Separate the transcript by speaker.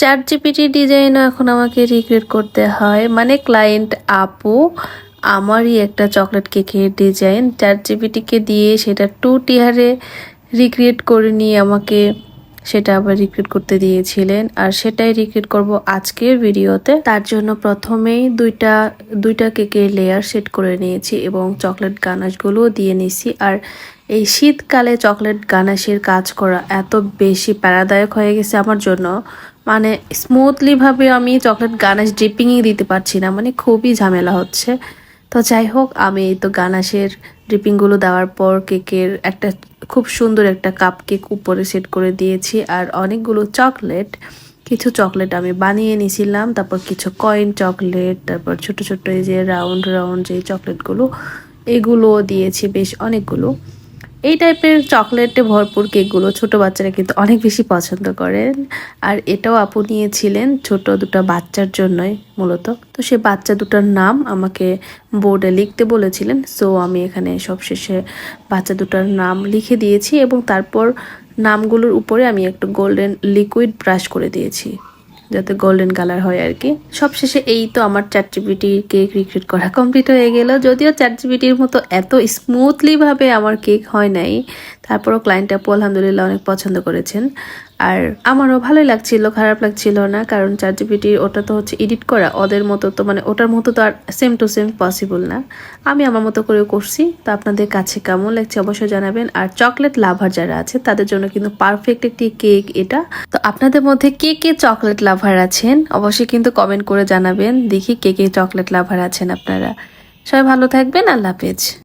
Speaker 1: Chat GPT ডিজাইনও এখন আমাকে রিক্রিয়েট করতে হয়, মানে ক্লায়েন্ট আপু আমারই একটা চকলেট কেকের ডিজাইন চ্যাট জিপিটিকে দিয়ে সেটা 2 টিয়ারে রিক্রিয়েট করে নিয়ে আমাকে সেটা আবার রিক্রিয়েট করতে দিয়েছিলেন, আর সেটাই রিক্রিয়েট করব আজকের ভিডিওতে। তার জন্য প্রথমেই দুইটা কেকের লেয়ার সেট করে নিয়েছি এবং চকলেট গানাশগুলোও দিয়ে নিয়েছি। আর এই শীতকালে চকলেট গানাশের কাজ করা এত বেশি প্যারাদায়ক হয়ে গেছে আমার জন্য, মানে স্মুথলিভাবে আমি চকলেট গানাশ ড্রিপিংই দিতে পারছি না, মানে খুবই ঝামেলা হচ্ছে। তো যাই হোক, আমি তো গানাশের ড্রিপিংগুলো দেওয়ার পর কেকের একটা খুব সুন্দর একটা কাপ কেক উপরে সেট করে দিয়েছি। আর অনেকগুলো কিছু চকলেট আমি বানিয়ে নিয়েছিলাম, তারপর কিছু কয়েন চকলেট, তারপর ছোট ছোট এই যে রাউন্ড রাউন্ড যে চকলেটগুলো এগুলো দিয়েছি বেশ অনেকগুলো। এই টাইপের চকলেটে ভরপুর কেকগুলো ছোট বাচ্চারা কিন্তু অনেক বেশি পছন্দ করেন। আর এটাও আপু নিয়েছিলেন ছোট দুটো বাচ্চার জন্যই মূলত। তো সে বাচ্চা দুটার নাম আমাকে বোর্ডে লিখতে বলেছিলেন, সো আমি এখানে সবশেষে বাচ্চা দুটার নাম লিখে দিয়েছি এবং তারপর নামগুলোর উপরে আমি একটু গোল্ডেন লিকুইড ব্রাশ করে দিয়েছি যাতে গোল্ডেন কালার হয় আর কি। সবশেষে এই তো আমার চ্যাট জিপিটি কেক রিক্রিয়েট করা কমপ্লিট হয়ে গেল। যদিও চ্যাট জিপিটির মতো এত স্মুথলি ভাবে আমার কেক হয় নাই, তারপরও ক্লায়েন্ট আপু আলহামদুলিল্লাহ অনেক পছন্দ করেছেন। আর আমারও ভালোই লাগছিল, খারাপ লাগছিল না, কারণ চ্যাট জিপিটির ওটা তো হচ্ছে এডিট করা, ওদের মতো তো মানে ওটার মতো তো আর সেম টু সেম পসিবল না। আমি আমার মতো করে করছি। তো আপনাদের কাছে কেমন লাগছে অবশ্যই জানাবেন। আর চকলেট লাভার যারা আছে তাদের জন্য কিন্তু পারফেক্ট একটি কেক এটা। তো আপনাদের মধ্যে কে কে চকলেট লাভার আছেন অবশ্যই কিন্তু কমেন্ট করে জানাবেন, দেখি কে কে চকলেট লাভার আছেন আপনারা। সবাই ভালো থাকবেন, আল্লাহ হাফেজ।